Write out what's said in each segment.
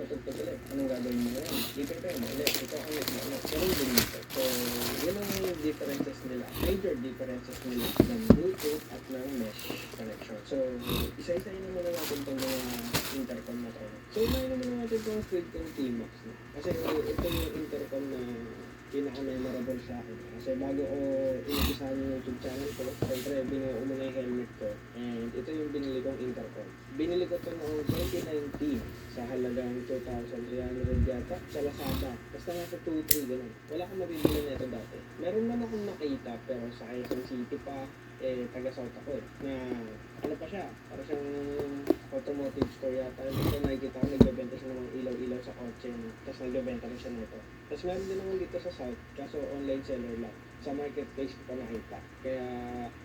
tutugtog ulit. Anong gagawin mo ngayon? I-prepare mo ulit. Ito ulit mo ulit. Ganun din dito. So, yun ang differences nila. Major differences nila ng Bluetooth at ng mesh connection. So, isa-isayin na muna natin itong mga intercom na to. So, unahin na muna natin itong Freedcom T-Max. Kasi ito yung intercom na pinaka-memorable sa akin. Kasi bago ko inumpisahan yung YouTube channel ko, siyempre binuo ko muna yung helmet ko. And ito yung binili kong intercom. Binili ko ito noong 2019 sa halagang 2,300 yata sa Lazada. Basta nasa 2,300 ganun. Wala akong mabibili na ito dati. Meron man akong nakita pero sa Quezon City pa, taga South ako na ano pa siya, para siyang automotive store yata. Ito nakikita ko, nagbebenta siya ng mga ilaw-ilaw sa kotse, tapos nagbebenta rin siya nito. Tapos meron din naman dito sa South, kaso online seller lang. Sa marketplace ko pa nakita. Kaya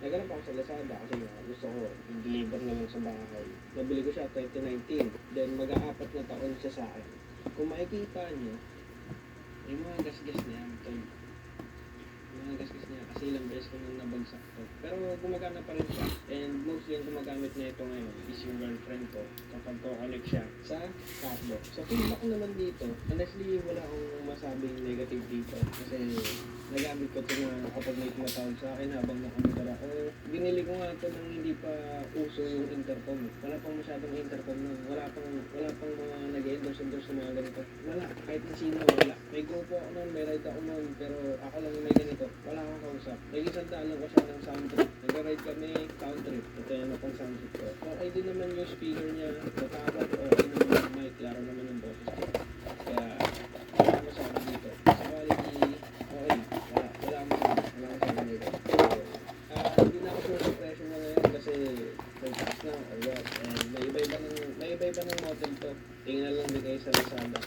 naghanap ako sa Lazada kasi gusto ko i-deliver na lang sa bahay. Nabili ko siya 2019, then mag-aapat na taon siya sa akin. Kung makikita niyo, may mga gas-gas niya, mga gasgas niya kasi ilang beses ko nang nabagsak to. Pero gumagana pa rin siya. And mostly yung gumagamit na ito ngayon is yung girlfriend ko kapag ko-connect siya sa cardo. So feedback ko naman dito, honestly wala akong masabing negative dito kasi nagamit ko ito na kapag may tumatawag sa akin habang nakamutara ko. Binili ko nga ito nang hindi pa uso yung intercom. Wala pang masyadong intercom nun. Wala pang mga nag-endorse sa mga ganito. Wala. Kahit na sino, wala. May grupo ako nun, may ride ako nun, pero ako lang yung may ganito. Wala akong kausap. May isang daan ko siya ng sound trip. Nag-ride kami, sound trip. Ito yung akong sound trip ko. Okay din naman yung speaker niya. Matawag, okay naman yung mic. Klaro naman yung boses ko. Kaya, wala masabi dito. Sa quality, okay. Wala masabi dito. Hindi na ako sure sa presyo na ngayon kasi may tax na or what. And may iba-iba ng model to. Tingnan lang din kayo sa Lazada.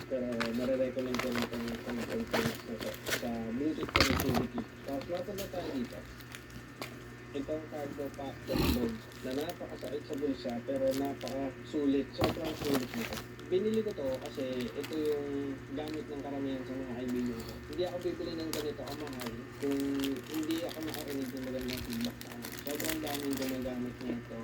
Pero marirecommend ko lang itong components na to sa Bluetooth connectivity. Tapos napunta tayo dito. Itong cargo pack board na napakasakit sa bulsa pero napakasulit. Sobrang sulit nito. Binili ko to kasi ito yung gamit ng karamihan sa mga kaibigan ko. Hindi ako bibili ng ganito kamahal kung hindi ako nakarinig ng magandang feedback sa akin. Sobrang daming gumagamit nito.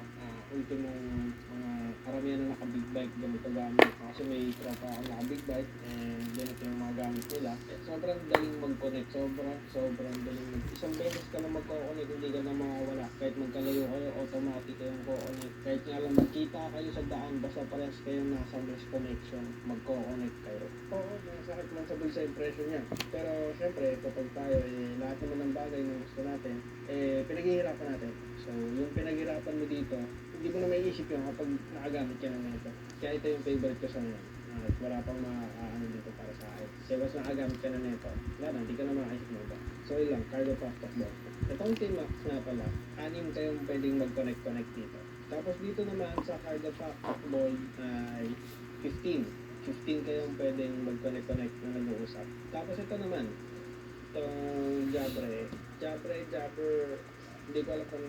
Ultimong mga karamihan na naka-big bike ganito gamit. Kasi may tropa ako naka-big bike and ganito yung mga gamit nila. Sobrang daling mag-connect. Sobrang daling isang beses ka lang mag-connect, hindi ka na mawawala. Kahit magkalayo kayo, automatic kayong co-connect. Kahit nga lang magkita kayo sa daan, basta parehas kayong nasa mesh connection, mag-co-connect kayo. Oo, masakit man sa bulsa yung presyo niya. Pero syempre, kapag tayo, lahat naman ng bagay na gusto natin, pinaghihirapan natin. So, yung pinaghirapan mo dito, hindi mo na may isip yun kapag nakagamit ka na ito. Kaya ito yung favorite ko sa ngayon. At wala pang ano dito para sa akin. Kasi once nakagamit ka na nito, wala na, hindi ka na makaisip mo ba. So, yun lang, cargo pastok box. Itong T-Max nga pala, 6 kayong pwedeng mag-connect dito. Tapos dito naman sa cargo pastok board ay 15. 15 kayong pwedeng mag-connect na nag-uusap. Tapos ito naman, itong Jabber, hindi ko alam kung